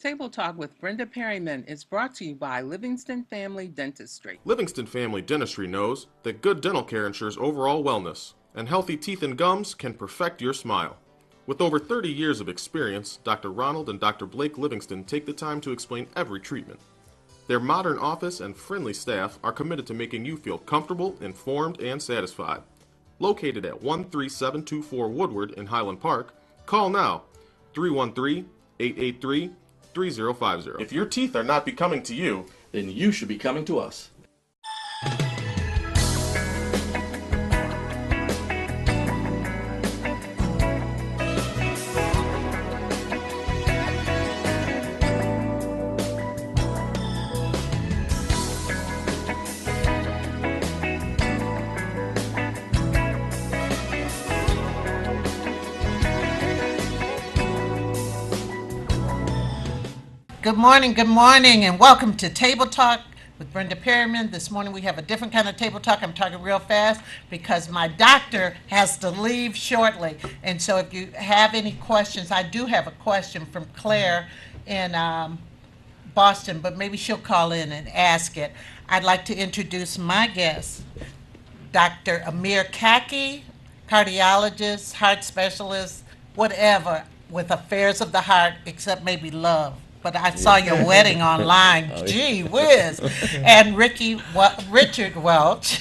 Table Talk with Brenda Perryman is brought to you by Livingston Family Dentistry. Livingston Family Dentistry knows that good dental care ensures overall wellness, and healthy teeth and gums can perfect your smile. With over 30 years of experience, Dr. Ronald and Dr. Blake Livingston take the time to explain every treatment. Their modern office and friendly staff are committed to making you feel comfortable, informed, and satisfied. Located at 13724 Woodward in Highland Park, call now 313 883 3050. If your teeth are not becoming to you, then you should be coming to us. Good morning, and welcome to Table Talk with Brenda Perryman. This morning we have a different kind of table talk. I'm talking real fast because my doctor has to leave shortly. And so if you have any questions, I do have a question from Claire in Boston, but maybe she'll call in and ask it. I'd like to introduce my guest, Dr. Amir Kaki, cardiologist, heart specialist, whatever, with affairs of the heart, except maybe love. But I saw your wedding online. Gee whiz. And Richard Welch,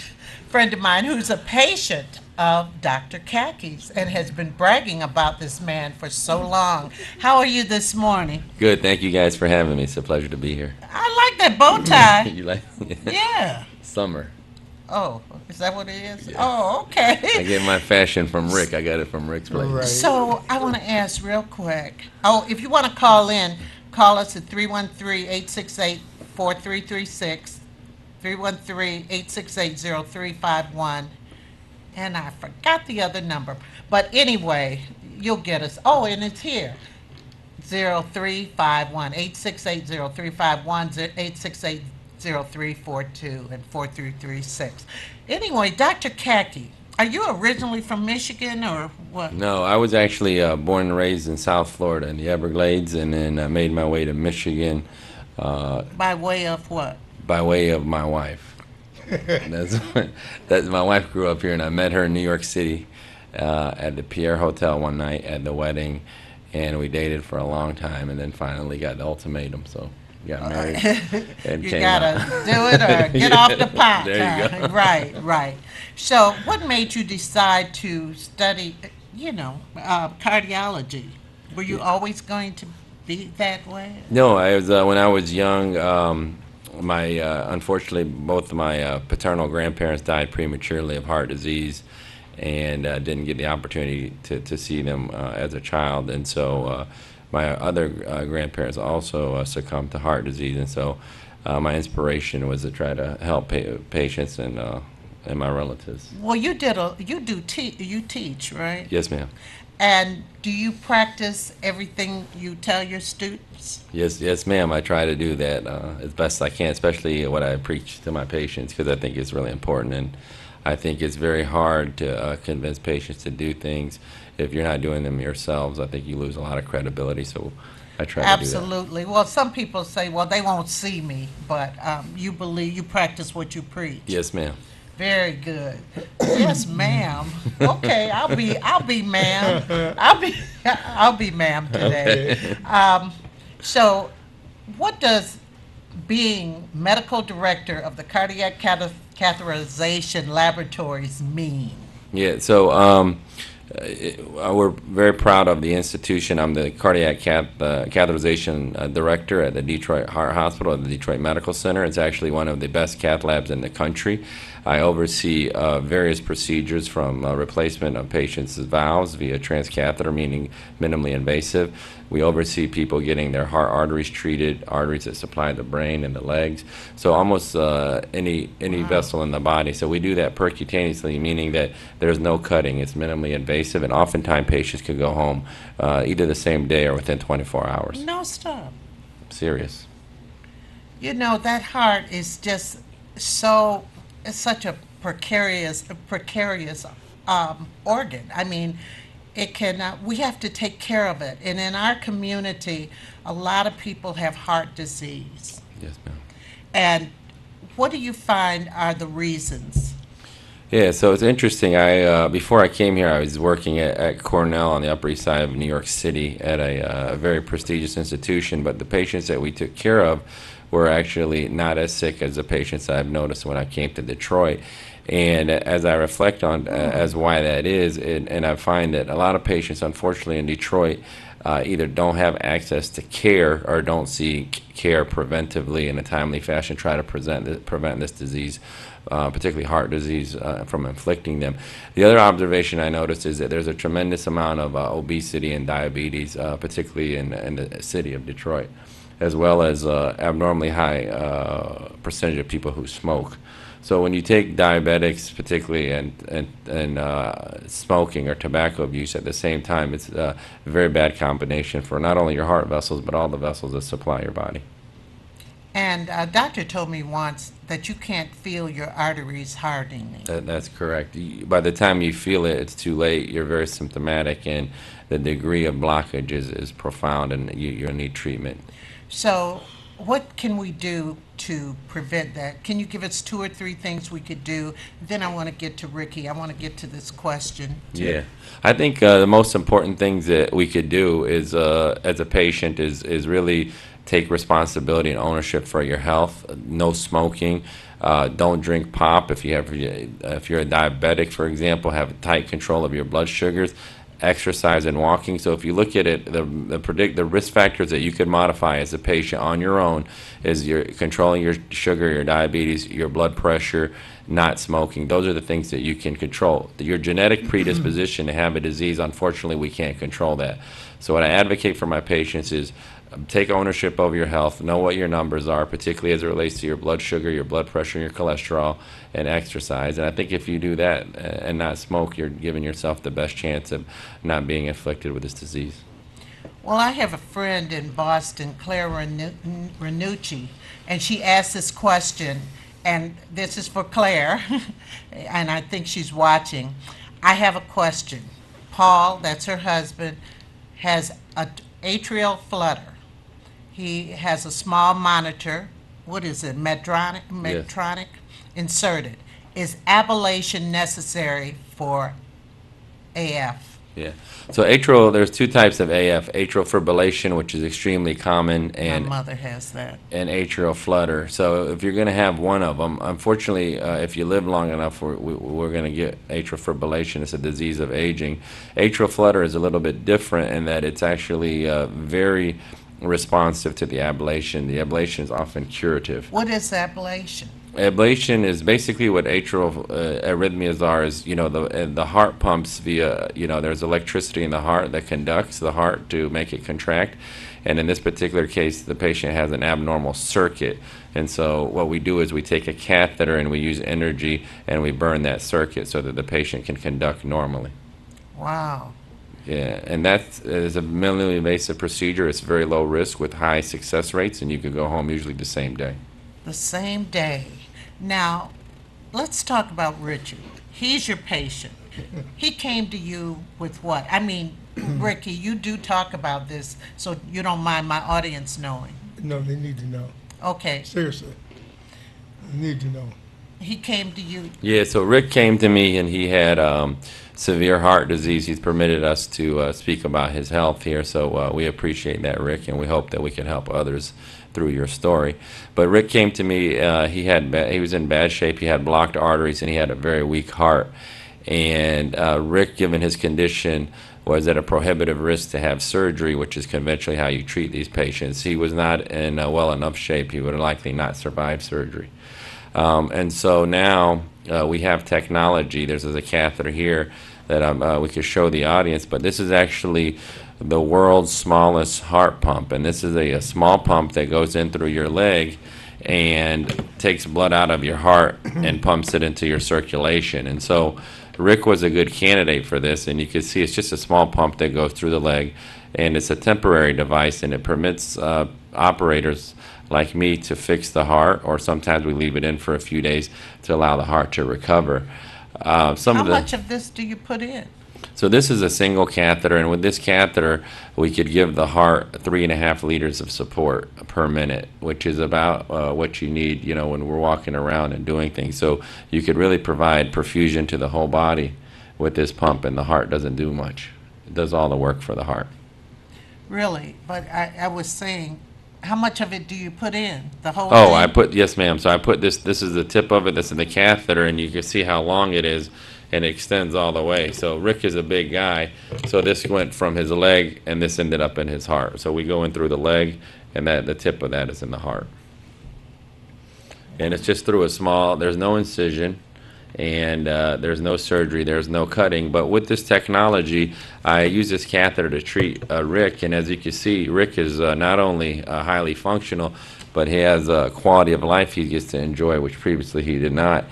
friend of mine, who's a patient of Dr. Kaki's and has been bragging about this man for so long. How are you this morning? Good. Thank you guys for having me. It's a pleasure to be here. I like that bow tie. You like? Yeah. Summer. Oh, is that what it is? Yeah. Oh, okay. I get my fashion from Rick. I got it from Rick's place. Right. So I want to ask real quick. Oh, if you want to call in, call us at 313-868-4336, 313-868-0351. And I forgot the other number. But anyway, you'll get us. Oh, and it's here. 0351 868-0351, 868-0342, and 4336. Anyway, Dr. Kaki, are you originally from Michigan or what? No, I was actually born and raised in South Florida in the Everglades, and then I made my way to Michigan. By way of what? By way of my wife. That's my wife grew up here, and I met her in New York City at the Pierre Hotel one night at the wedding, and we dated for a long time, and then finally got the ultimatum. So got married. And You came gotta out. do it or get off the pot. There you go. Right. So, what made you decide to study, cardiology? Were you always going to be that way? No, I was when I was young. My unfortunately, both of my paternal grandparents died prematurely of heart disease, and didn't get the opportunity to see them as a child. And so my other grandparents also succumbed to heart disease, and so my inspiration was to try to help patients and my relatives. Well, you teach, right? Yes, ma'am. And do you practice everything you tell your students? Yes, ma'am. I try to do that as best I can, especially what I preach to my patients, because I think it's really important. And I think it's very hard to convince patients to do things if you're not doing them yourselves. I think you lose a lot of credibility. So I try to do that. Absolutely. Well, some people say, well, they won't see me, but you practice what you preach. Yes, ma'am. Very good. Yes, ma'am. Okay, I'll be ma'am. I'll be ma'am today. So, what does being medical director of the Cardiac Catheterization Laboratories mean? Yeah, so we're very proud of the institution. I'm the cardiac catheterization director at the Detroit Heart Hospital at the Detroit Medical Center. It's actually one of the best cath labs in the country. I oversee various procedures from replacement of patients' valves via transcatheter, meaning minimally invasive. We oversee people getting their heart arteries treated, arteries that supply the brain and the legs. So almost any vessel in the body. So we do that percutaneously, meaning that there's no cutting. It's minimally invasive, and oftentimes patients can go home either the same day or within 24 hours. No, stop. Serious. That heart is just it's such a precarious organ. I mean, it can, we have to take care of it. And in our community, a lot of people have heart disease. Yes, ma'am. And what do you find are the reasons? Yeah, so it's interesting. I before I came here, I was working at Cornell on the Upper East Side of New York City at a very prestigious institution. But the patients that we took care of were actually not as sick as the patients I've noticed when I came to Detroit. And as I reflect on as why that is, and I find that a lot of patients, unfortunately, in Detroit, either don't have access to care or don't seek care preventively in a timely fashion, try to prevent this disease, particularly heart disease, from inflicting them. The other observation I noticed is that there's a tremendous amount of obesity and diabetes, particularly in the city of Detroit, as well as abnormally high percentage of people who smoke. So when you take diabetics, particularly, and smoking or tobacco abuse at the same time, it's a very bad combination for not only your heart vessels, but all the vessels that supply your body. And a doctor told me once that you can't feel your arteries hardening. That's correct. By the time you feel it, it's too late. You're very symptomatic, and the degree of blockage is profound, and you'll need treatment. So what can we do to prevent that? Can you give us 2 or 3 things we could do? Then I want to get to Ricky. I want to get to this question. Yeah, I think the most important things that we could do is, as a patient, is really take responsibility and ownership for your health. No smoking. Don't drink pop. If you're a diabetic, for example, have tight control of your blood sugars. Exercise and walking. So if you look at it, the risk factors that you could modify as a patient on your own is you're controlling your sugar, your diabetes, your blood pressure, not smoking. Those are the things that you can control. Your genetic predisposition to have a disease, unfortunately, we can't control that. So what I advocate for my patients is take ownership over your health, know what your numbers are, particularly as it relates to your blood sugar, your blood pressure, your cholesterol, and exercise. And I think if you do that and not smoke, you're giving yourself the best chance of not being inflicted with this disease. Well, I have a friend in Boston, Claire Ranucci, and she asked this question, and this is for Claire, and I think she's watching. I have a question. Paul, that's her husband, has an atrial flutter. He has a small monitor, what is it, Medtronic, inserted. Is ablation necessary for AF? Yeah. So there's 2 types of AF, atrial fibrillation, which is extremely common, and My mother has that. and atrial flutter. So if you're going to have one of them, unfortunately, if you live long enough, we're going to get atrial fibrillation. It's a disease of aging. Atrial flutter is a little bit different in that it's actually very responsive to the ablation. The ablation is often curative. What is ablation? Ablation is basically what atrial arrhythmias are. Is the heart pumps via there's electricity in the heart that conducts the heart to make it contract, and in this particular case, the patient has an abnormal circuit. And so what we do is we take a catheter and we use energy and we burn that circuit so that the patient can conduct normally. Wow. Yeah, and that is a minimally invasive procedure. It's very low risk with high success rates, and you can go home usually the same day. The same day. Now, let's talk about Richard. He's your patient. He came to you with what? I mean, Ricky, you do talk about this, so you don't mind my audience knowing. No, they need to know. Okay. Seriously. They need to know. He came to you. Yeah, so Rick came to me, and he had severe heart disease. He's permitted us to speak about his health here, so we appreciate that, Rick, and we hope that we can help others through your story. But Rick came to me. He was in bad shape. He had blocked arteries, and he had a very weak heart. And Rick, given his condition, was at a prohibitive risk to have surgery, which is conventionally how you treat these patients. He was not in well enough shape. He would likely not survive surgery. And so now we have technology. There's a catheter here that we could show the audience, but this is actually the world's smallest heart pump. And this is a small pump that goes in through your leg and takes blood out of your heart and pumps it into your circulation. And so Rick was a good candidate for this, and you can see it's just a small pump that goes through the leg, and it's a temporary device, and it permits operators like me to fix the heart, or sometimes we leave it in for a few days to allow the heart to recover. How much of this do you put in? So this is a single catheter, and with this catheter, we could give the heart 3.5 liters of support per minute, which is about what you need, you know, when we're walking around and doing things. So you could really provide perfusion to the whole body with this pump, and the heart doesn't do much. It does all the work for the heart. Really? But I was saying, how much of it do you put in? The whole Oh, thing? I put, yes, ma'am. So I put this is the tip of it, this is the catheter, and you can see how long it is, and it extends all the way. So Rick is a big guy, so this went from his leg, and this ended up in his heart. So we go in through the leg, and the tip of that is in the heart. And it's just through a small, there's no incision, and there's no surgery, there's no cutting. But with this technology, I use this catheter to treat Rick, and as you can see, Rick is not only highly functional, but he has a quality of life he gets to enjoy, which previously he did not.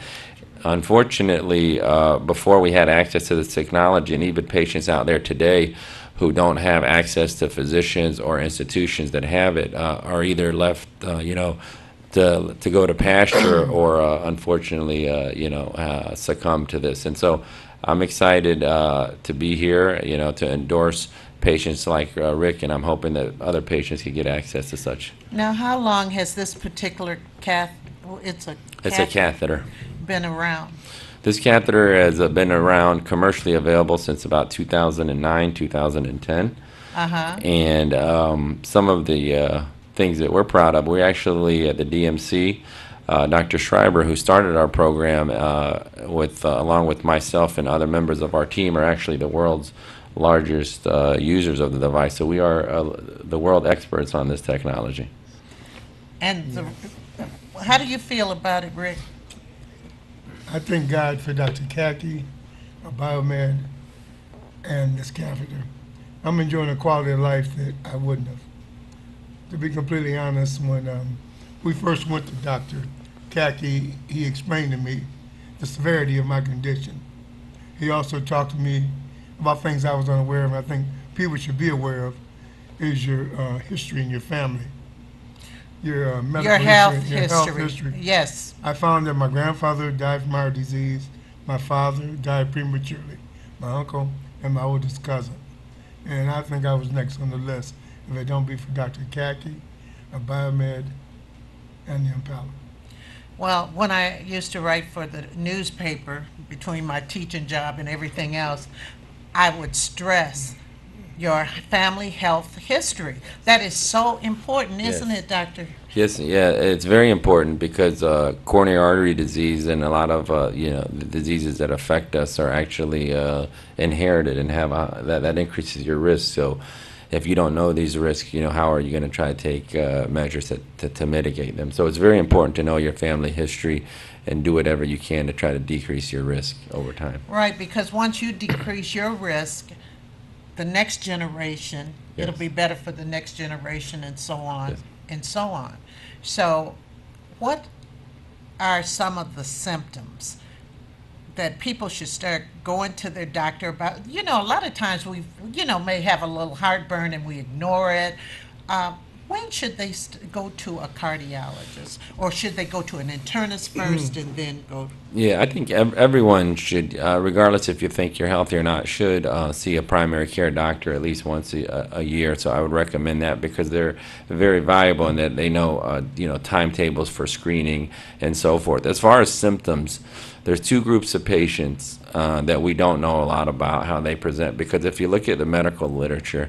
Unfortunately, before we had access to this technology, and even patients out there today who don't have access to physicians or institutions that have it are either left, to go to pasture or unfortunately, succumb to this. And so I'm excited to be here, to endorse patients like Rick, and I'm hoping that other patients can get access to such. Now, how long has this particular it's a It's a catheter. been around? This catheter has been around commercially available since about 2009, 2010. Uh-huh. And some of the things that we're proud of, we actually at the DMC, Dr. Schreiber, who started our program along with myself and other members of our team, are actually the world's largest users of the device. So we are the world experts on this technology. And how do you feel about it, Rick? I thank God for Dr. Kaki, Biomed, and this catheter. I'm enjoying a quality of life that I wouldn't have. To be completely honest, when we first went to Dr. Kaki, he explained to me the severity of my condition. He also talked to me about things I was unaware of. I think people should be aware of is your history in your family. Your medical Your health history, your history. health history. Yes. I found that my grandfather died from heart disease, my father died prematurely, my uncle, and my oldest cousin. And I think I was next on the list if it don't be for Dr. Kaki, Biomed, and the Impala. Well, when I used to write for the newspaper, between my teaching job and everything else, I would stress your family health history. That is so important, isn't Yes. it, Doctor? Yes, yeah, it's very important because coronary artery disease and a lot of the diseases that affect us are actually inherited and have that increases your risk. So, if you don't know these risks, how are you going to try to take measures to mitigate them? So it's very important to know your family history and do whatever you can to try to decrease your risk over time. Right, because once you decrease your risk, the next generation, it'll Yes. be better for the next generation, and so on, Yes. and so on. So, what are some of the symptoms that people should start going to their doctor about? A lot of times we, may have a little heartburn and we ignore it. When should they go to a cardiologist, or should they go to an internist first and then go? Yeah, I think everyone should, regardless if you think you're healthy or not, should see a primary care doctor at least once a year. So I would recommend that because they're very valuable in that they know, timetables for screening and so forth. As far as symptoms, there's two groups of patients that we don't know a lot about how they present, because if you look at the medical literature,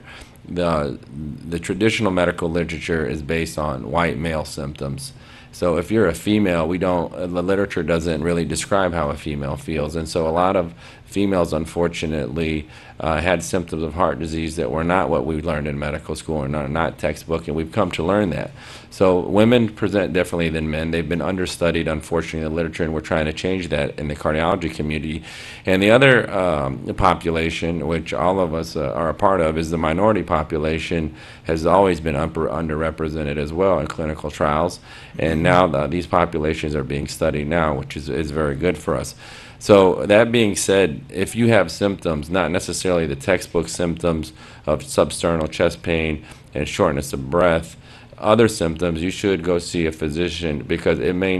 the traditional medical literature is based on white male symptoms. So if you're a female, the literature doesn't really describe how a female feels. And so a lot of females, unfortunately, had symptoms of heart disease that were not what we learned in medical school and not textbook, and we've come to learn that. So women present differently than men. They've been understudied, unfortunately, in the literature, and we're trying to change that in the cardiology community. And the other population, which all of us are a part of, is the minority population, has always been underrepresented as well in clinical trials. And now these populations are being studied now, which is very good for us. So that being said, if you have symptoms, not necessarily the textbook symptoms of substernal chest pain and shortness of breath, other symptoms, you should go see a physician, because you may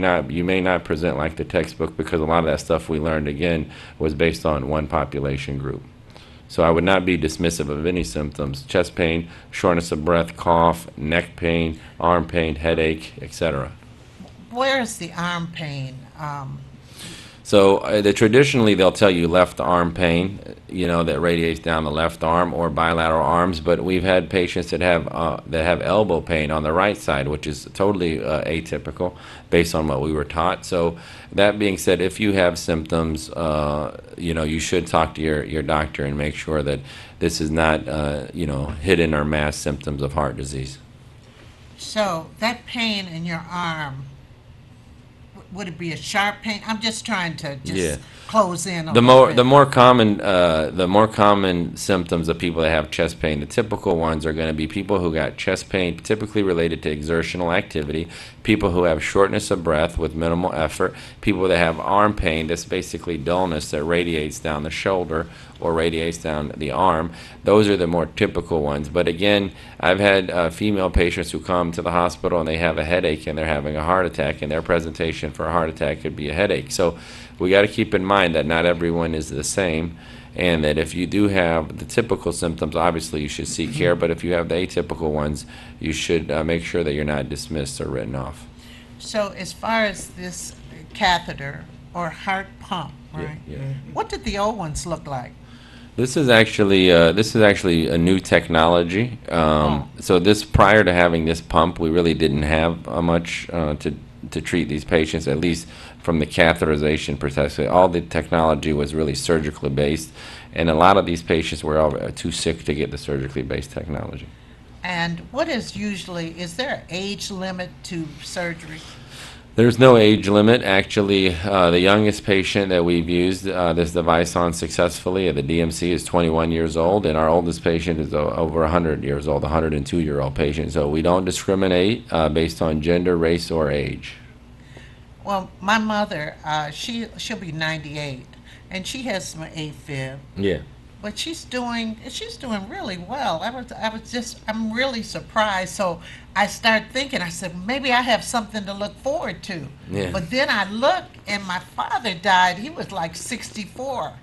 not present like the textbook, because a lot of that stuff we learned, again, was based on one population group. So I would not be dismissive of any symptoms: chest pain, shortness of breath, cough, neck pain, arm pain, headache, etc. Where is the arm pain? So traditionally they'll tell you left arm pain, that radiates down the left arm, or bilateral arms. But we've had patients that have elbow pain on the right side, which is totally atypical based on what we were taught. So that being said, if you have symptoms, you should talk to your doctor and make sure that this is not hidden or masked symptoms of heart disease. So that pain in your arm, would it be a sharp pain? I'm just trying to close in on The more common symptoms of people that have chest pain, the typical ones are going to be people who got chest pain typically related to exertional activity, people who have shortness of breath with minimal effort, people that have arm pain, that's basically dullness that radiates down the shoulder or radiates down the arm. Those are the more typical ones. But again, I've had female patients who come to the hospital and they have a headache and they're having a heart attack, and their presentation for a heart attack could be a headache. So we got to keep in mind that not everyone is the same, and that if you do have the typical symptoms, obviously you should seek care, but if you have the atypical ones, you should make sure that you're not dismissed or written off. So as far as this catheter or heart pump, right? Yeah. What did the old ones look like? This is actually a new technology. So prior to having this pump, we really didn't have much to treat these patients, at least from the catheterization perspective. All the technology was really surgically based, and a lot of these patients were too sick to get the surgically based technology. And is there an age limit to surgery? There's no age limit. Actually, the youngest patient that we've used this device on successfully at the DMC is 21 years old, and our oldest patient is over 100 years old, a 102-year-old patient. So we don't discriminate based on gender, race, or age. Well, my mother, she'll be 98, and she has some AFib. Yeah. But she's doing really well. I'm really surprised. So I started thinking, I said, maybe I have something to look forward to. Yeah. But then I looked, and my father died. He was like 64.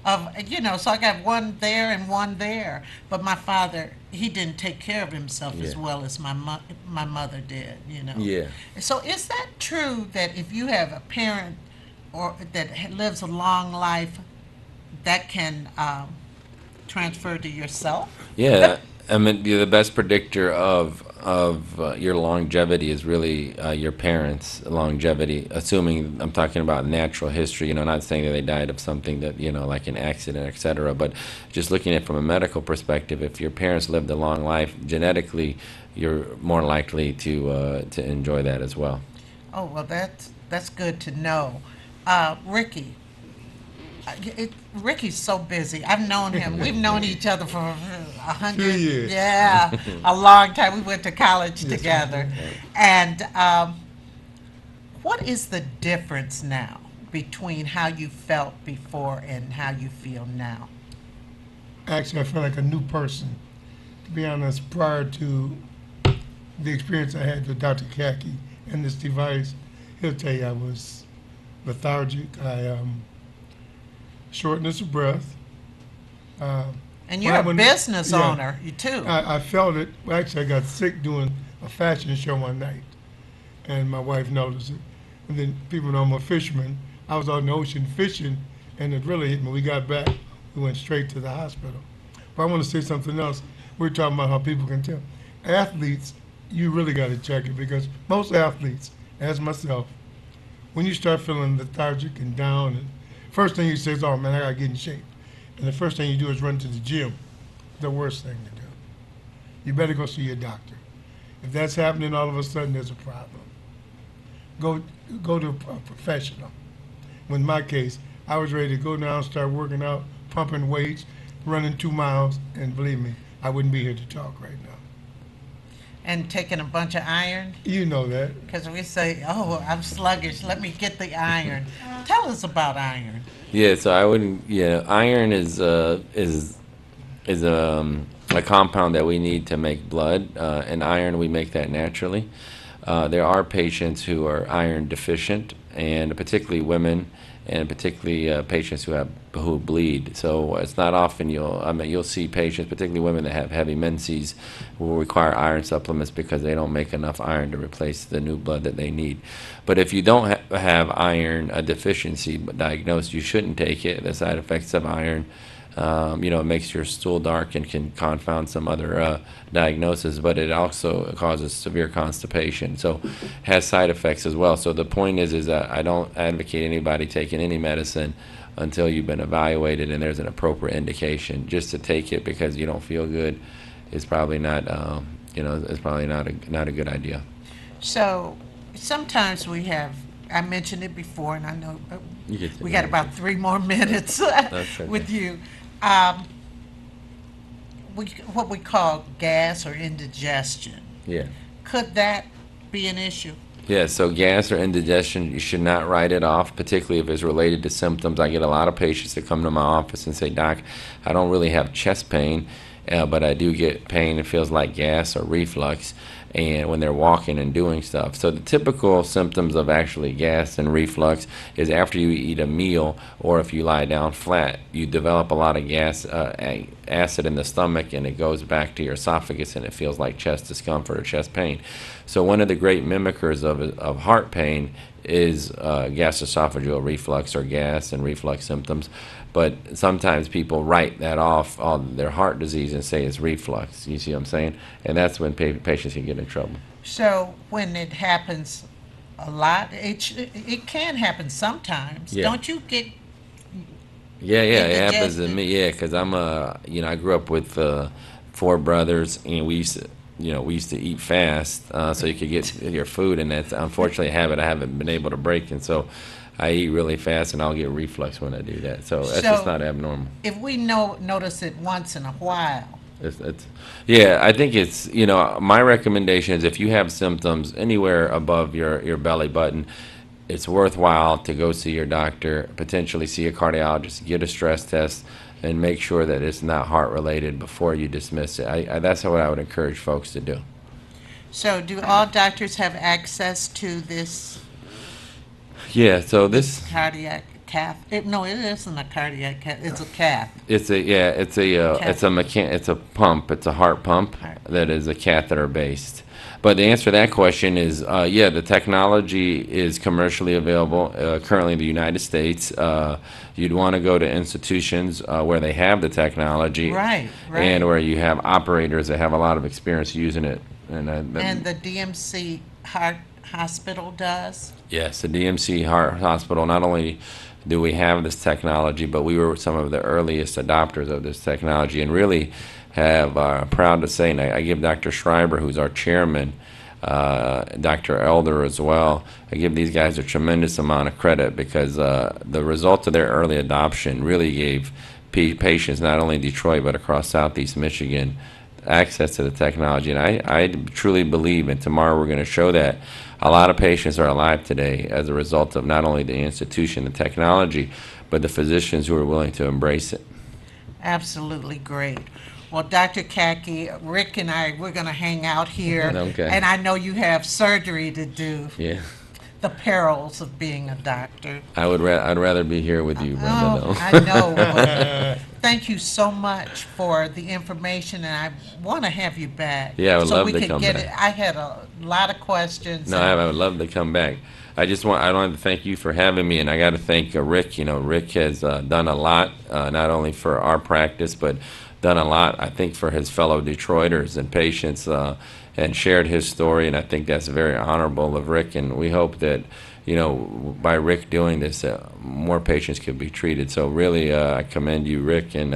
So I got one there and one there. But my father, he didn't take care of himself as well as my mother did, Yeah. So is that true that if you have a parent or that lives a long life, that can transfer to yourself? Yeah, I mean, the best predictor of your longevity is really your parents' longevity, assuming I'm talking about natural history, not saying that they died of something that, like an accident, etc., but just looking at it from a medical perspective, if your parents lived a long life, genetically, you're more likely to enjoy that as well. Oh, well, that's good to know. Ricky, Ricky's so busy. I've known him. We've known each other for 100 years. Yeah, a long time. We went to college together. And what is the difference now between how you felt before and how you feel now? Actually, I feel like a new person. To be honest, prior to the experience I had with Dr. Kaki and this device, he'll tell you I was lethargic. Shortness of breath. And you're a business owner, you too. I felt it. Well, actually, I got sick doing a fashion show one night, and my wife noticed it. And then people know I'm a fisherman. I was out in the ocean fishing, and it really hit me. We got back, we went straight to the hospital. But I want to say something else. We're talking about how people can tell. Athletes, you really got to check it, because most athletes, as myself, when you start feeling lethargic and down, and first thing you say is, oh man, I got to get in shape. And the first thing you do is run to the gym. The worst thing to do. You better go see your doctor. If that's happening all of a sudden, there's a problem. Go to a professional. In my case, I was ready to go down, start working out, pumping weights, running 2 miles, and believe me, I wouldn't be here to talk right now. And taking a bunch of iron? You know that. Because we say, oh, I'm sluggish, let me get the iron. Tell us about iron. Yeah, so I wouldn't. Yeah, iron is a compound that we need to make blood, and iron we make that naturally. There are patients who are iron deficient, and particularly women, and particularly patients who bleed. So it's not often you'll see patients, particularly women that have heavy menses, who will require iron supplements because they don't make enough iron to replace the new blood that they need. But if you don't have iron deficiency diagnosed, you shouldn't take it. The side effects of iron, it makes your stool dark and can confound some other diagnosis, but it also causes severe constipation. So it has side effects as well. So the point is that I don't advocate anybody taking any medicine until you've been evaluated and there's an appropriate indication. Just to take it because you don't feel good is probably not, it's probably not a good idea. So sometimes I mentioned it before, and I know we got about 3 more minutes okay. with you. What we call gas or indigestion. Yeah. Could that be an issue? Yeah, so gas or indigestion, you should not write it off, particularly if it's related to symptoms. I get a lot of patients that come to my office and say, Doc, I don't really have chest pain, but I do get pain. It feels like gas or reflux, and when they're walking and doing stuff. So the typical symptoms of actually gas and reflux is after you eat a meal or if you lie down flat, you develop a lot of gas, acid in the stomach, and it goes back to your esophagus and it feels like chest discomfort or chest pain. So one of the great mimickers of heart pain is gastroesophageal reflux or gas and reflux symptoms. But sometimes people write that off on their heart disease and say it's reflux. You see what I'm saying? And that's when patients can get in trouble. So when it happens a lot, it can happen sometimes. Yeah. Don't you get? Yeah, it happens to indigestion? me. Yeah, because I grew up with 4 brothers, and we used to eat fast, so you could get your food, and that's unfortunately a habit I haven't been able to break, and so I eat really fast, and I'll get reflux when I do that. So that's just not abnormal. If we notice it once in a while, Yeah, I think it's, my recommendation is if you have symptoms anywhere above your belly button, it's worthwhile to go see your doctor, potentially see a cardiologist, get a stress test, and make sure that it's not heart related before you dismiss it. That's what I would encourage folks to do. so do all doctors have access to this Yeah, so this cardiac cath? No, it isn't a cardiac cath. It's a cath. it's a pump. It's a heart pump that is a catheter based. But the answer to that question is, the technology is commercially available currently in the United States. You'd want to go to institutions where they have the technology, Right. and where you have operators that have a lot of experience using it. And the DMC Heart Hospital does? Yes, the DMC Heart Hospital, not only do we have this technology, but we were some of the earliest adopters of this technology, and really have proud to say, and I give Dr. Schreiber, who's our chairman, Dr. Elder as well, I give these guys a tremendous amount of credit because the result of their early adoption really gave patients, not only in Detroit, but across Southeast Michigan, access to the technology. And I truly believe, and tomorrow we're going to show that, a lot of patients are alive today as a result of not only the institution, the technology, but the physicians who are willing to embrace it. Absolutely great. Well, Dr. Kaki, Rick and we're going to hang out here. Okay. And I know you have surgery to do. Yeah. The perils of being a doctor. I'd rather be here with you, Brenda, though. I know. But thank you so much for the information, and I want to have you back. Yeah, I would love to we come can get back. it. I had a lot of questions. No, I would love to come back. I wanted to thank you for having me, and I got to thank Rick. Rick has done a lot, not only for our practice, but done a lot, I think, for his fellow Detroiters and patients, and shared his story, and I think that's very honorable of Rick, and we hope that, by Rick doing this, more patients could be treated. So really, I commend you, Rick, and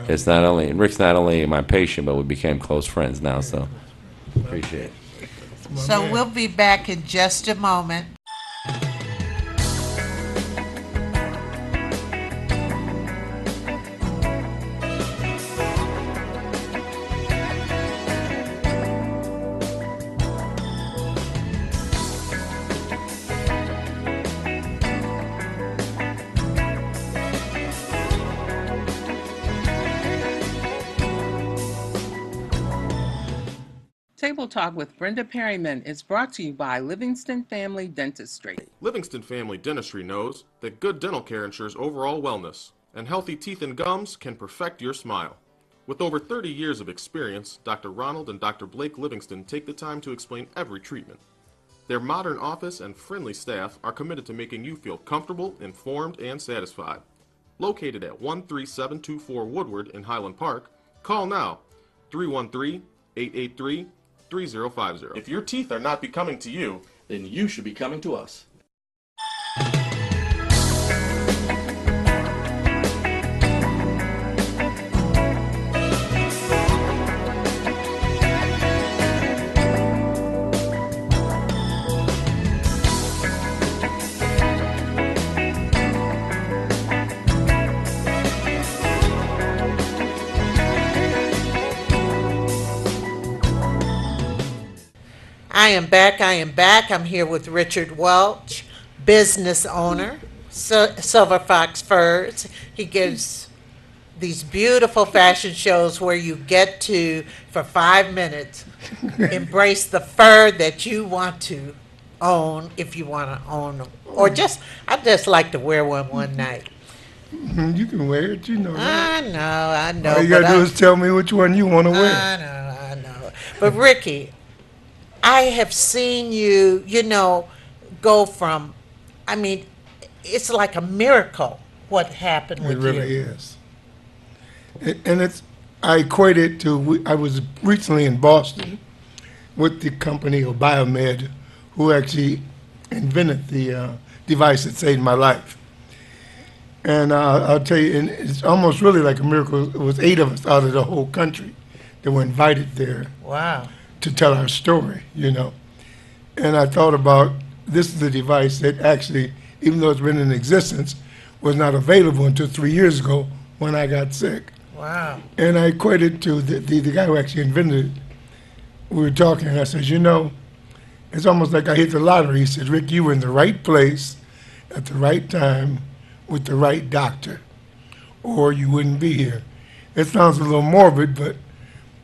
Rick's not only my patient, but we became close friends now, so appreciate it. So we'll be back in just a moment. Table Talk with Brenda Perryman is brought to you by Livingston Family Dentistry. Livingston Family Dentistry knows that good dental care ensures overall wellness, and healthy teeth and gums can perfect your smile. With over 30 years of experience, Dr. Ronald and Dr. Blake Livingston take the time to explain every treatment. Their modern office and friendly staff are committed to making you feel comfortable, informed, and satisfied. Located at 13724 Woodward in Highland Park, call now 313-883-3050. If your teeth are not becoming to you, Then you should be coming to us. I am back. I am back. I'm here with Richard Welch, business owner, Silver Fox Furs. He gives these beautiful fashion shows where you get to, for 5 minutes, embrace the fur that you want to own if you want to own them. Or I just like to wear one night. You can wear it, you know that. I know. All you but gotta do is tell me which one you want to wear. I know. But Ricky, I have seen you, go from, it's like a miracle what happened It with really you. is. I equate it to, I was recently in Boston with the company of Biomed, who actually invented the device that saved my life. And I'll tell you, and it's almost really like a miracle. It was 8 of us out of the whole country that were invited there Wow. to tell our story, And I thought about, this is a device that actually, even though it's been in existence, was not available until 3 years ago when I got sick. Wow. And I equated to the guy who actually invented it. We were talking, and I said, it's almost like I hit the lottery. He said, Rick, you were in the right place at the right time with the right doctor, or you wouldn't be here. It sounds a little morbid, but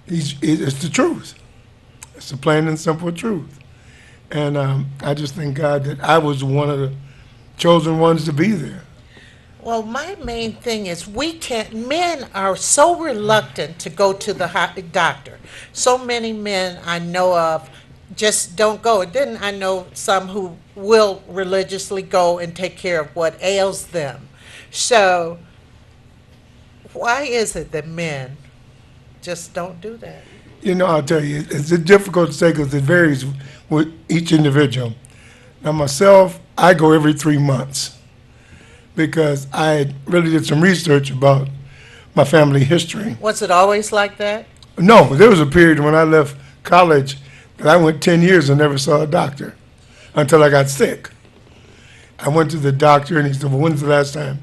it's the truth. It's the plain and simple truth. And I just thank God that I was one of the chosen ones to be there. Well, my main thing is men are so reluctant to go to the doctor. So many men I know of just don't go. And then I know some who will religiously go and take care of what ails them. So why is it that men just don't do that? I'll tell you, it's difficult to say because it varies with each individual. Now, myself, I go every 3 months because I really did some research about my family history. Was it always like that? No, there was a period when I left college that I went 10 years and never saw a doctor until I got sick. I went to the doctor and he said, well, when's the last time?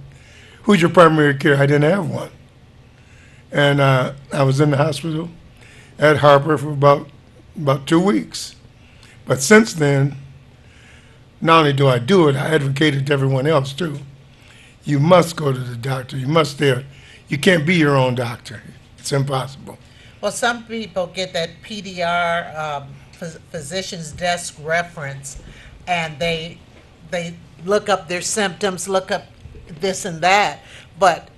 Who's your primary care? I didn't have one. And I was in the hospital at Harper for about 2 weeks. But since then, not only do I do it, I advocate it to everyone else too. You must go to the doctor. You must there. You can't be your own doctor. It's impossible. Well, some people get that PDR, physician's desk reference, and they look up their symptoms, look up this and that. But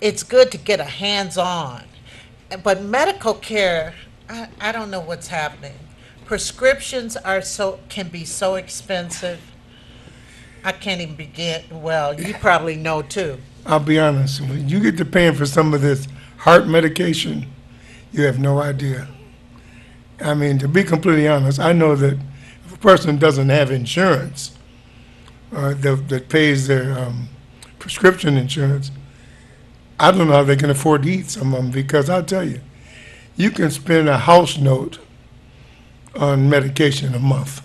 it's good to get a hands-on. But medical care, I don't know what's happening. Prescriptions can be so expensive. I can't even begin. Well, you probably know too. I'll be honest, when you get to paying for some of this heart medication, you have no idea. To be completely honest, I know that if a person doesn't have insurance that pays their prescription insurance, I don't know how they can afford to eat some of them, because I'll tell you, you can spend a house note on medication a month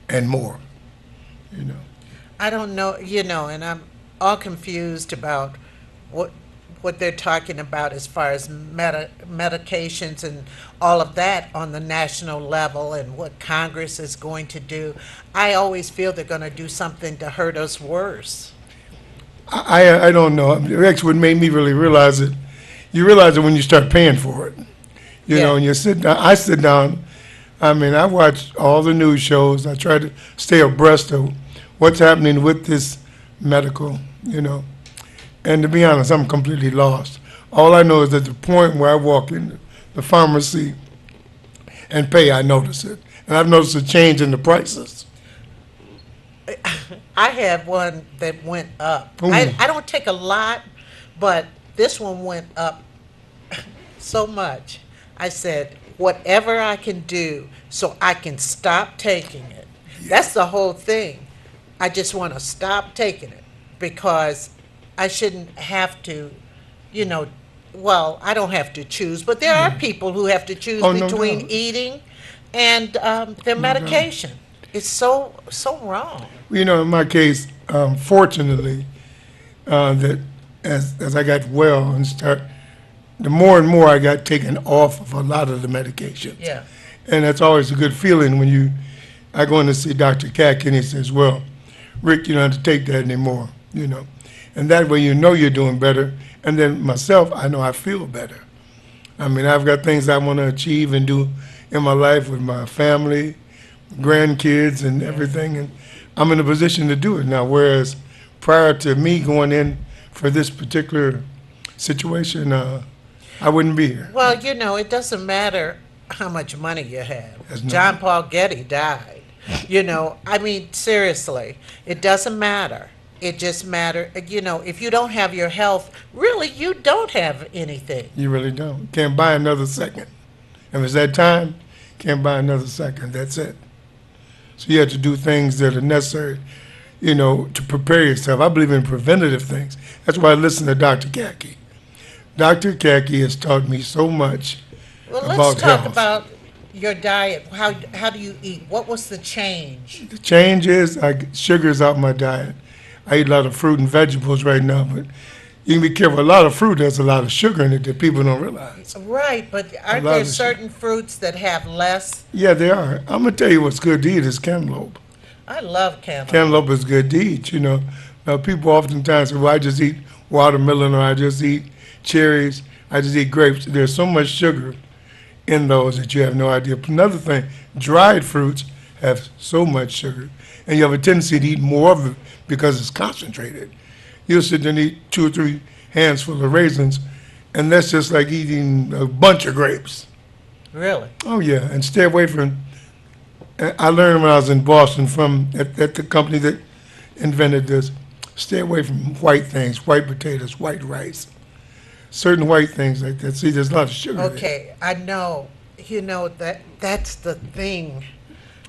and more, I don't know, and I'm all confused about what they're talking about as far as medications and all of that on the national level and what Congress is going to do. I always feel they're going to do something to hurt us worse. I don't know. Actually, what made me really realize it, you realize it when you start paying for it. Yeah. And you sit down. I sit down I mean, I watch all the news shows. I try to stay abreast of what's happening with this medical, you know. And to be honest, I'm completely lost. All I know is that the point where I walk in the pharmacy and pay, I notice it. And I've noticed a change in the prices. I have one that went up. Ooh. I don't take a lot, but this one went up so much. I said, whatever I can do so I can stop taking it. That's the whole thing. I just want to stop taking it because I shouldn't have to, you know, well, I don't have to choose, but there are people who have to choose Oh, no between doubt. eating and their medication. It's so wrong. You know, in my case, fortunately, that as I got well and the more and more I got taken off of a lot of the medication. Yeah. And that's always a good feeling when I go in to see Dr. Cack and he says, well, Rick, you don't have to take that anymore, you know. And that way you know you're doing better. And then myself, I know I feel better. I mean, I've got things I want to achieve and do in my life with my family, grandkids and everything. And I'm in a position to do it now. Whereas prior to me going in for this particular situation, I wouldn't be here. Well, you know, it doesn't matter how much money you have. That's not- John Paul Getty died. You know, I mean, seriously, it doesn't matter. It just matters, you know, if you don't have your health, really, you don't have anything. You really don't. Can't buy another second. If it's that time, can't buy another second. That's it. So you have to do things that are necessary, you know, to prepare yourself. I believe in preventative things. That's why I listen to Dr. Kaki. Dr. Kaki has taught me so much Well, about let's talk health. about your diet. How do you eat? What was the change? The change is sugar's out my diet. I eat a lot of fruit and vegetables right now, but you can be careful. A lot of fruit has a lot of sugar in it that people don't realize. Right, but aren't lot there of certain fruits that have less? Yeah, they are. I'm gonna tell you what's good to eat is cantaloupe. I love cantaloupe. Cantaloupe is good to eat, you know. Now, people oftentimes say, well, I just eat watermelon or I just eat cherries, I just eat grapes. There's so much sugar in those that you have no idea. Another thing, dried fruits have so much sugar, and you have a tendency to eat more of it because it's concentrated. You'll sit there and eat 2 or 3 handfuls of raisins, and that's just like eating a bunch of grapes. Really? Oh, yeah, and stay away from. I learned when I was in Boston at the company that invented this. Stay away from white things, white potatoes, white rice, certain white things like that. See, there's a lot of sugar. in it. Okay, I know. You know that's the thing.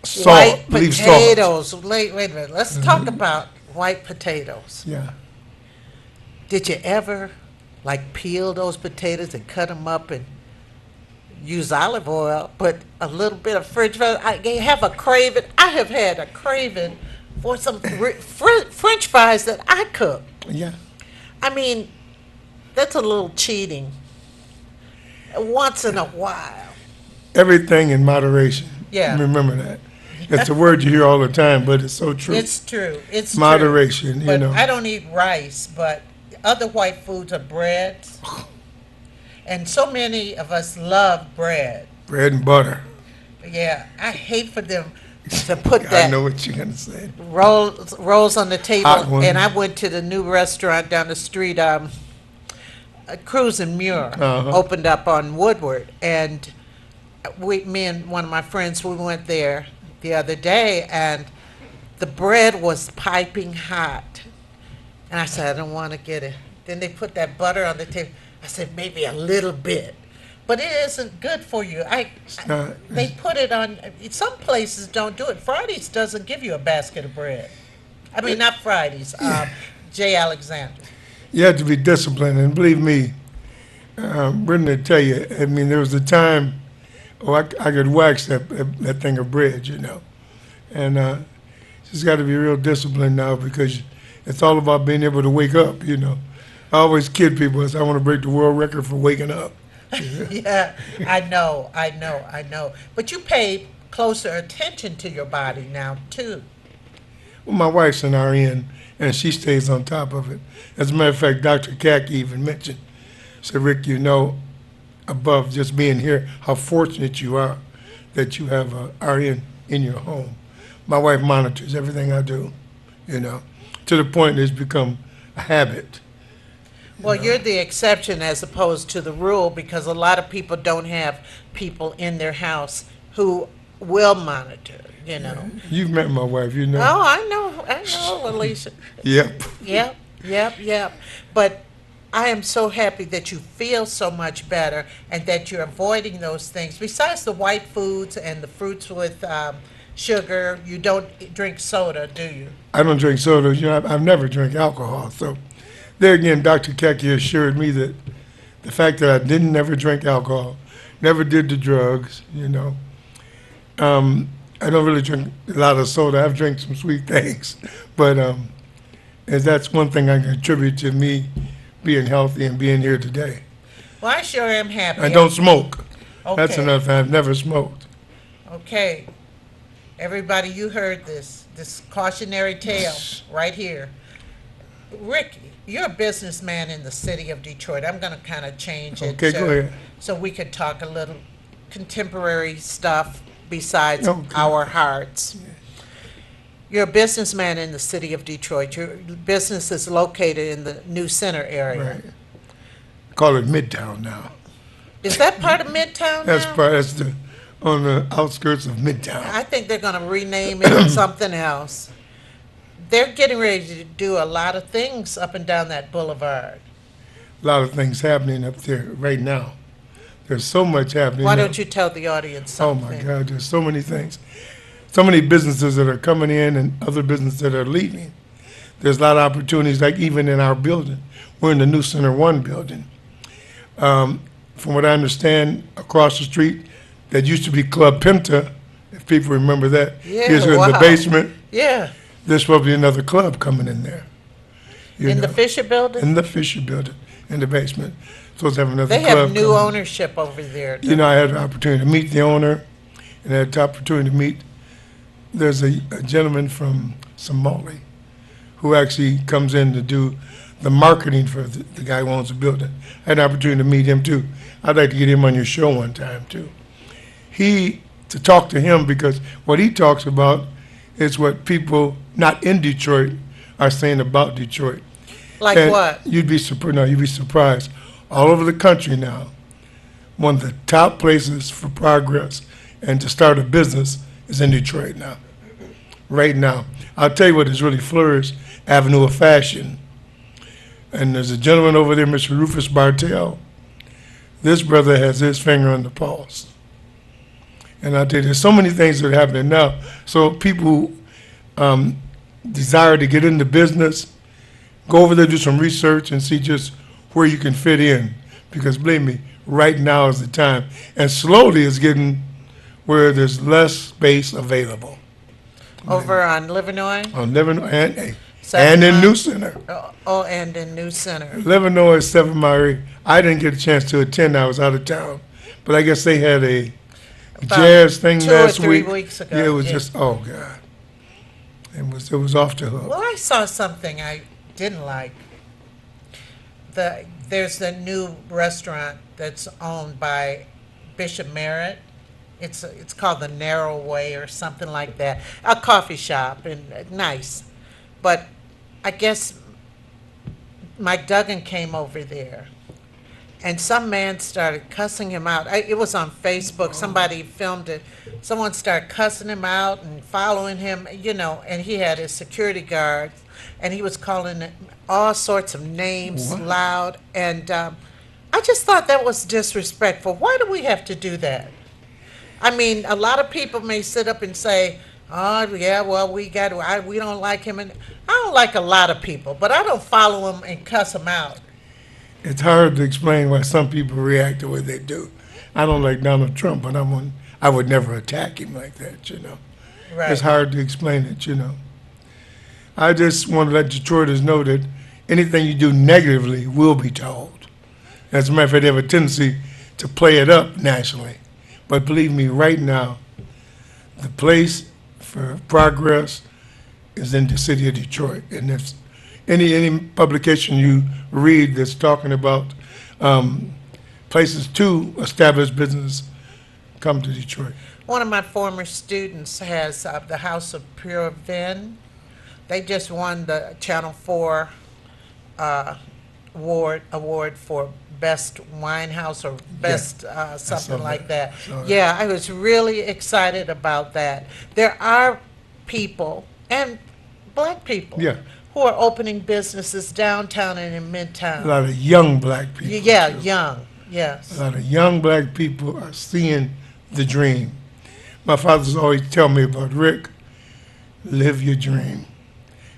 Salt, White leave salt. potatoes. Wait a minute. Let's talk about white potatoes. Yeah. Did you ever like peel those potatoes and cut them up and use olive oil, put a little bit of French fries? I have a craving. I have had a craving for some French fries that I cook. Yeah. I mean, that's a little cheating. Once in a while. Everything in moderation. Yeah. Remember that. It's a word you hear all the time, but it's so true. It's true. It's true. Moderation, you But know. I don't eat rice, but other white foods are breads. And so many of us love bread. Bread and butter. Yeah, I hate for them to put I that know what you're going to say. rolls on the table. Hot ones. And I went to the new restaurant down the street, Cruise and Muir, Uh-huh. opened up on Woodward. And me and one of my friends, we went there the other day, and the bread was piping hot. And I said, I don't want to get it. Then they put that butter on the table. I said, maybe a little bit. But it isn't good for you. not. They put it on, some places don't do it. Fridays doesn't give you a basket of bread. I mean, not Fridays, J. Alexander. You have to be disciplined, and believe me, Brenda, to tell you, I mean, there was a time, I could wax that thing of bread, you know, and just got to be real disciplined now because it's all about being able to wake up, you know. I always kid people, I say, I want to break the world record for waking up. Yeah, I know. But you pay closer attention to your body now, too. Well, my wife's an RN, and she stays on top of it. As a matter of fact, Dr. Kaki even mentioned, said, Rick, you know, above just being here, how fortunate you are that you have a RN in your home. My wife monitors everything I do, you know, to the point it's become a habit. Well, you're the exception as opposed to the rule, because a lot of people don't have people in their house who will monitor, you know. You've met my wife, you know. Oh, I know, Alicia. Yep. Yep. But I am so happy that you feel so much better and that you're avoiding those things. Besides the white foods and the fruits with sugar, you don't drink soda, do you? I don't drink soda. You know, I've never drank alcohol. So there again, Dr. Kaki assured me that the fact that I didn't never drink alcohol, never did the drugs, you know. I don't really drink a lot of soda. I've drank some sweet things. But and that's one thing I can attribute to me being healthy and being here today. Well, I sure am happy. I don't smoke. That's Okay. another thing. I've never smoked. Okay. Everybody, you heard this cautionary tale right here. Ricky, you're a businessman in the city of Detroit. I'm going to kind of change it Okay, go ahead. so we could talk a little contemporary stuff besides Okay. our hearts. You're a businessman in the city of Detroit. Your business is located in the New Center area. Right. Call it Midtown now. Is that part of Midtown That's now? that's the on the outskirts of Midtown. I think they're going to rename it something else. They're getting ready to do a lot of things up and down that boulevard. A lot of things happening up there right now. There's so much happening. Why now. don't you tell the audience Oh something? my God, there's so many things. So many businesses that are coming in and other businesses that are leaving. There's a lot of opportunities, like even in our building. We're in the New Center 1 building. From what I understand, across the street, that used to be Club Pinta, if people remember that. Yeah, Here's in the wow. basement. Yeah, There's probably another club coming in there. You in the know, Fisher Building? in the Fisher building, in the basement. Supposed to have another They club have new coming. ownership over there. You know, I had the opportunity to meet the owner, and I had the opportunity to meet, there's a gentleman from Somali who actually comes in to do the marketing for the guy who owns the building. I had the opportunity to meet him too. I'd like to get him on your show one time too. To talk to him, because what he talks about is what people not in Detroit are saying about Detroit. Like And what? You'd be surprised. All over the country now, one of the top places for progress and to start a business is in Detroit now. Right now. I'll tell you what has really flourished, Avenue of Fashion. And there's a gentleman over there, Mr. Rufus Bartell. This brother has his finger on the pulse. And I'll tell you, there's so many things that are happening now. So people who desire to get into business, go over there, do some research, and see just where you can fit in. Because believe me, right now is the time. And slowly it's getting where there's less space available. Over on Livernois? On Livernois and Seven in Mile? New Center. Oh, and in New Center. Livernois is 7 Mile. I didn't get a chance to attend. I was out of town. But I guess they had a jazz thing 2 or last 3 week. weeks ago, Yeah, it was yeah. just, oh God. It was off the hook. Well, I saw something I didn't like. There's the new restaurant that's owned by Bishop Merritt. It's called the Narrow Way or something like that. A coffee shop and nice, but I guess Mike Duggan came over there, and some man started cussing him out. It was on Facebook. Somebody filmed it. Someone started cussing him out and following him, you know, and he had his security guards, and he was calling it all sorts of names loud. And I just thought that was disrespectful. Why do we have to do that? I mean, a lot of people may sit up and say, oh, yeah, well, we don't like him. And I don't like a lot of people, but I don't follow him and cuss him out. It's hard to explain why some people react the way they do. I don't like Donald Trump, but I would never attack him like that, you know. Right. It's hard to explain it, you know. I just want to let Detroiters know that anything you do negatively will be told. As a matter of fact, they have a tendency to play it up nationally. But believe me, right now, the place for progress is in the city of Detroit. And if any publication you read that's talking about places to establish business, come to Detroit. One of my former students has the House of Pure Vin. They just won the Channel 4 award for best wine house or best something like that. Yeah, I was really excited about that. There are people and black people Yeah. who are opening businesses downtown and in Midtown. A lot of young black people. Yeah, too. young. Yes. A lot of young black people are seeing the dream. My father's always tell me about Rick, live your dream.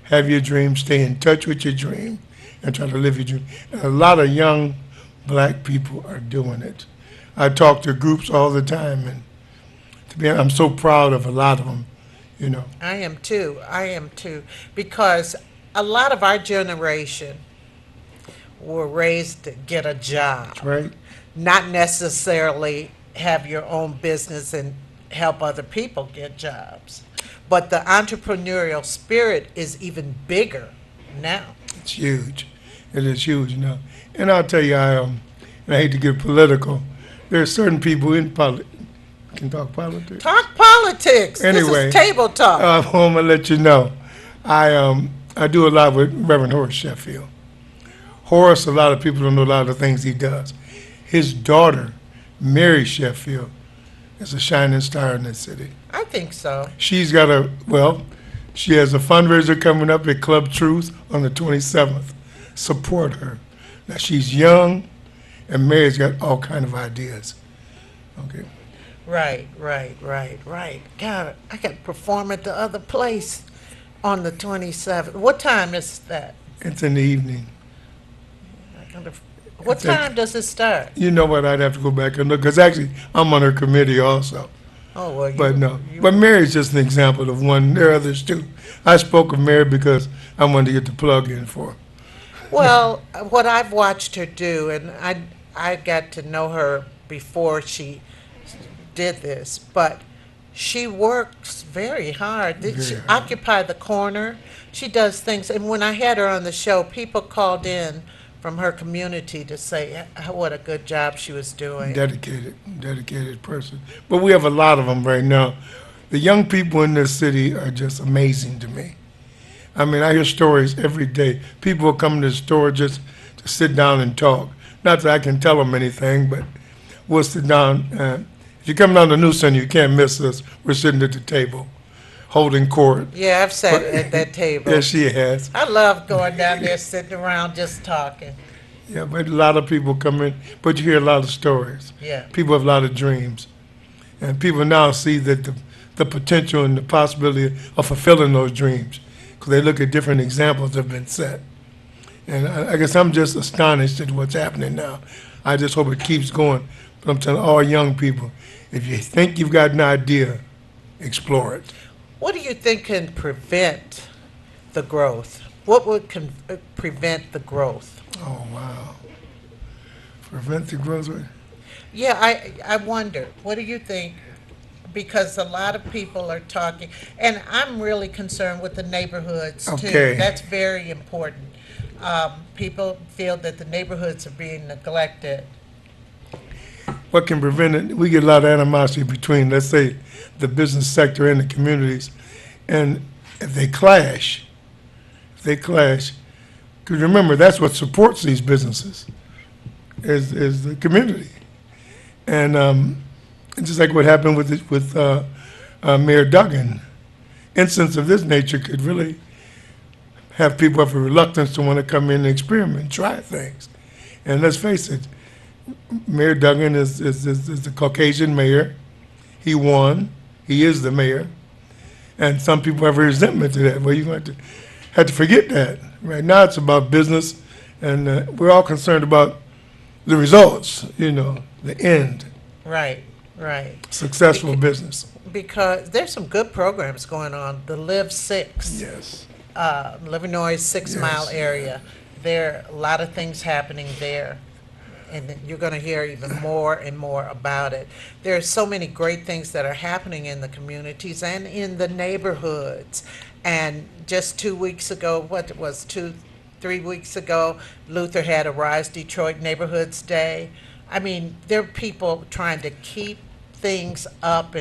Have your dream, stay in touch with your dream, and try to live your dream. And a lot of young black people are doing it. I talk to groups all the time, and to be honest, I'm so proud of a lot of them, you know. I am too. I am too. Because a lot of our generation were raised to get a job, Right? not necessarily have your own business and help other people get jobs. But the entrepreneurial spirit is even bigger now. It's huge. It is huge, you know. And I'll tell you, and I hate to get political, there are certain people in politics. Can talk politics? Talk politics. Anyway, This is table talk. I'm gonna let you know. I do a lot with Reverend Horace Sheffield. Horace, a lot of people don't know a lot of the things he does. His daughter, Mary Sheffield, is a shining star in this city. I think so. She's got she has a fundraiser coming up at Club Truth on the 27th. Support her. Now she's young, and Mary's got all kind of ideas. Okay. Right. God, I got to perform at the other place on the 27th. What time is that? It's in the evening. What It's at- time does it start? You know what? I'd have to go back and look, because actually I'm on her committee also. Oh, well, But no. But Mary's just an example of one. There are others too. I spoke of Mary because I wanted to get the plug in for her. Well, what I've watched her do, and I got to know her before she did this, but she works very hard. She hard. occupied the corner. She does things, and when I had her on the show, people called in from her community to say what a good job she was doing. Dedicated person. But we have a lot of them right now. The young people in this city are just amazing to me. I mean, I hear stories every day. People will come to the store just to sit down and talk. Not that I can tell them anything, but we'll sit down. If you come down to New Center, you can't miss us. We're sitting at the table, holding court. Yeah, I've sat at that table. Yes, she has. I love going down there, sitting around, just talking. Yeah, but a lot of people come in, but you hear a lot of stories. Yeah. People have a lot of dreams. And people now see that the potential and the possibility of fulfilling those dreams, because they look at different examples that have been set. And I guess I'm just astonished at what's happening now. I just hope it keeps going. But I'm telling all young people, if you think you've got an idea, explore it. What do you think can prevent the growth? What would prevent the growth? Oh, wow. Prevent the growth rate? Yeah, I wonder. What do you think? Because a lot of people are talking, and I'm really concerned with the neighborhoods too. Okay. That's very important. People feel that the neighborhoods are being neglected. What can prevent it? We get a lot of animosity between, let's say, the business sector and the communities. And if they clash, because remember, that's what supports these businesses, is the community. And just like what happened with Mayor Duggan, incidents of this nature could really have people have a reluctance to want to come in and experiment, try things. And let's face it, Mayor Duggan is the Caucasian mayor. He won. He is the mayor. And some people have a resentment to that. Well, you're going to have to forget that. Right now it's about business, and we're all concerned about the results, the end, Right. successful business. Because there's some good programs going on. The Live 6. Yes. Livernois 6 Mile Yes. area. There are a lot of things happening there, and you're going to hear even more and more about it. There are so many great things that are happening in the communities and in the neighborhoods. And just 2 weeks ago, 3 weeks ago, Luther had a Rise Detroit Neighborhoods Day. I mean, there are people trying to keep things up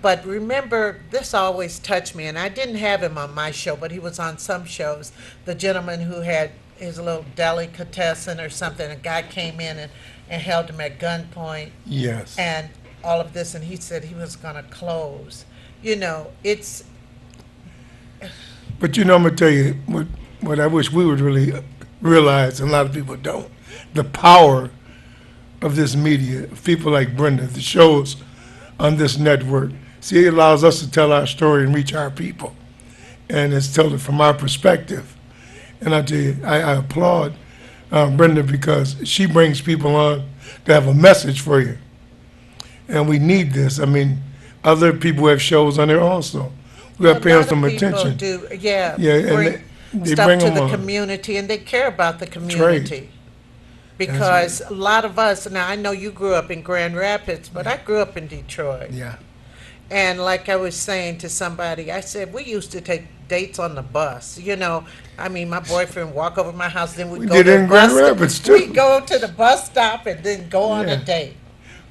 but remember, this always touched me, and I didn't have him on my show, but he was on some shows. The gentleman who had his little delicatessen or something, a guy came in and held him at gunpoint Yes. and all of this, and he said he was going to close. You know, it's, But I'm gonna tell you what I wish we would really realize, and a lot of people don't. The power of this media, of people like Brenda, the shows on this network. See, it allows us to tell our story and reach our people, and it's told it from our perspective. And I tell you, I applaud Brenda because she brings people on to have a message for you, and we need this. I mean, other people have shows on there also. We got to pay them some attention. do, yeah, Yeah, and bring they stuff bring to them the on. community, and they care about the community. Because a lot of us, now I know you grew up in Grand Rapids, but I grew up in Detroit. Yeah. And like I was saying to somebody, I said, we used to take dates on the bus. You know, I mean, my boyfriend would walk over to my house, then we'd We go did to it the in bus Grand Rapids, stop. too. We'd go to the bus stop and then go on Yeah. a date.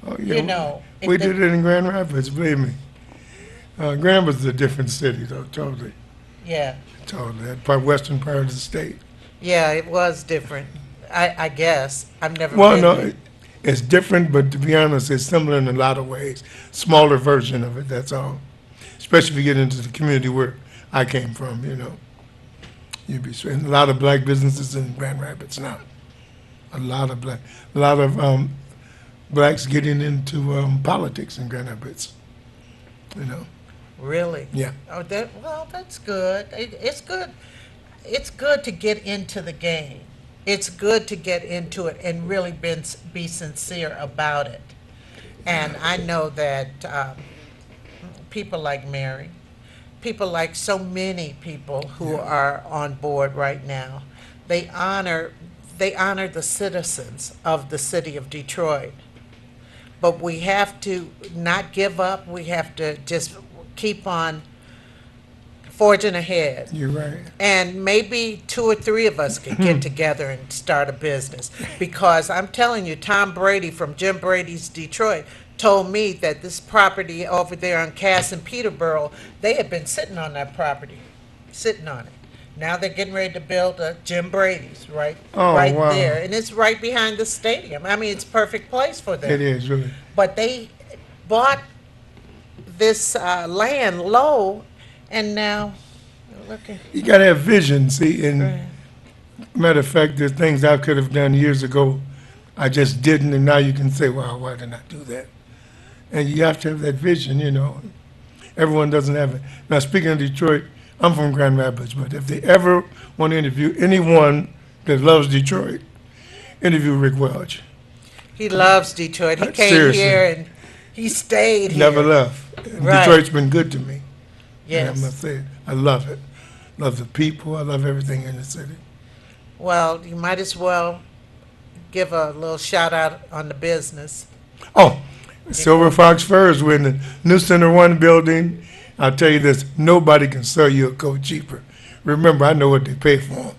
Oh, You know, we it- did it in Grand Rapids, believe me. Grand Rapids is a different city, though, totally. Yeah, Totally. That part, western part of the state. yeah, it was different. I guess. I've never Well, been no, there. it's different, but to be honest, it's similar in a lot of ways. Smaller version of it, that's all. Especially if you get into the community where I came from, You'd be straight. A lot of black businesses in Grand Rapids now. A lot of blacks getting into politics in Grand Rapids. Really? Yeah. Oh, that's good. It's good. It's good to get into the game. It's good to get into it and really be sincere about it. And I know that people like Mary, people like so many people who are on board right now, they honor the citizens of the city of Detroit. But we have to not give up. We have to just keep on forging ahead. You're right. And maybe 2 or 3 of us could get together and start a business. Because I'm telling you, Tom Brady from Jim Brady's Detroit told me that this property over there on Cass and Peterborough, they had been sitting on that property, sitting on it. Now they're getting ready to build a Jim Brady's right Oh, wow. there. And it's right behind the stadium. I mean, it's a perfect place for them. It is, really. But they bought this land low, and now, look at, You got to have vision, see, and right. matter of fact, there's things I could have done years ago. I just didn't, and now you can say, well, why didn't I do that? And you have to have that vision, Everyone doesn't have it. Now, speaking of Detroit, I'm from Grand Rapids, but if they ever want to interview anyone that loves Detroit, interview Rick Welch. He loves Detroit. He came Seriously. here and he stayed here. Never left. And Right. Detroit's been good to me. And I Yes. must say, I love it. Love the people. I love everything in the city. Well, you might as well give a little shout out on the business. Oh, Silver Fox Furs, we're in the New Center One building. I'll tell you this, nobody can sell you a coat cheaper. Remember, I know what they pay for them.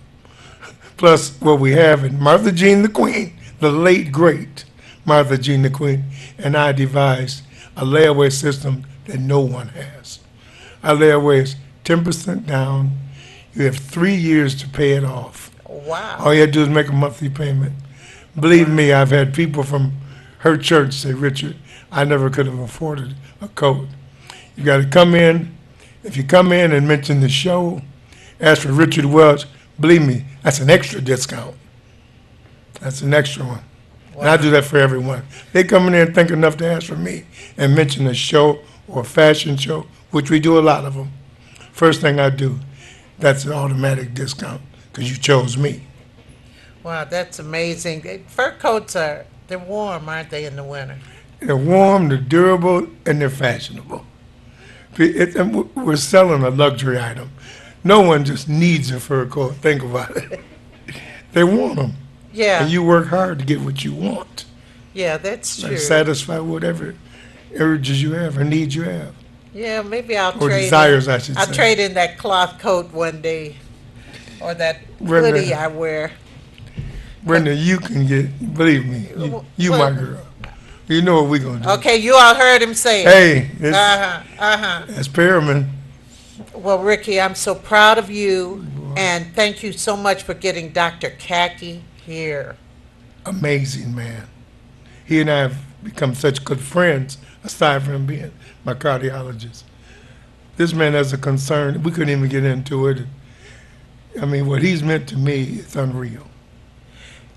Plus, what we have in Martha Jean the Queen, the late, great Martha Jean the Queen, and I devised a layaway system that no one has. Our layaway is 10% down. You have 3 years to pay it off. Wow. All you have to do is make a monthly payment. Believe me, I've had people from her church say, Richard, I never could have afforded a coat. You got to come in. If you come in and mention the show, ask for Richard Welch, believe me, that's an extra discount. That's an extra one. And I do that for everyone. They come in there and think enough to ask for me and mention a show or a fashion show, which we do a lot of them. First thing I do, that's an automatic discount because you chose me. Wow, that's amazing. Fur coats they're warm, aren't they, in the winter? They're warm, they're durable, and they're fashionable. And we're selling a luxury item. No one just needs a fur coat. Think about it. They want them. Yeah. And you work hard to get what you want. Yeah, that's true. And satisfy whatever urges you have or needs you have. Yeah, maybe I'll Or trade. desires, I should I'll say. trade in that cloth coat one day, or that Brenda. hoodie I wear. Brenda, you can get, believe me, you my Well, girl. You know what we're gonna do. Okay, you all heard him say it. Hey, it's, Uh-huh. it's Perriman. Well, Ricky, I'm so proud of you, and thank you so much for getting Dr. Kaki here. Amazing man. He and I have become such good friends, aside from him being my cardiologist. This man has a concern. We couldn't even get into it. I mean, what he's meant to me is unreal.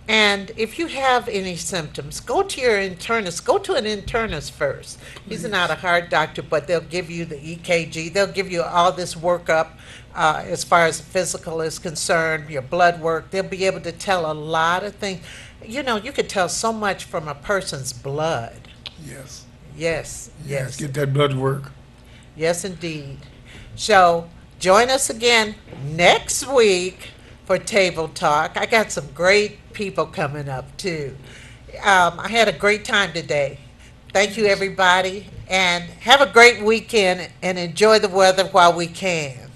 And if you have any symptoms, go to your internist. Go to an internist first. He's not a heart doctor, but they'll give you the EKG. They'll give you all this workup as far as the physical is concerned, your blood work. They'll be able to tell a lot of things. You know, you could tell so much from a person's blood. Yes. Yes. Get that blood work. Yes, indeed. So join us again next week for Table Talk. I got some great people coming up too. I had a great time today. Thank you, everybody, and have a great weekend and enjoy the weather while we can.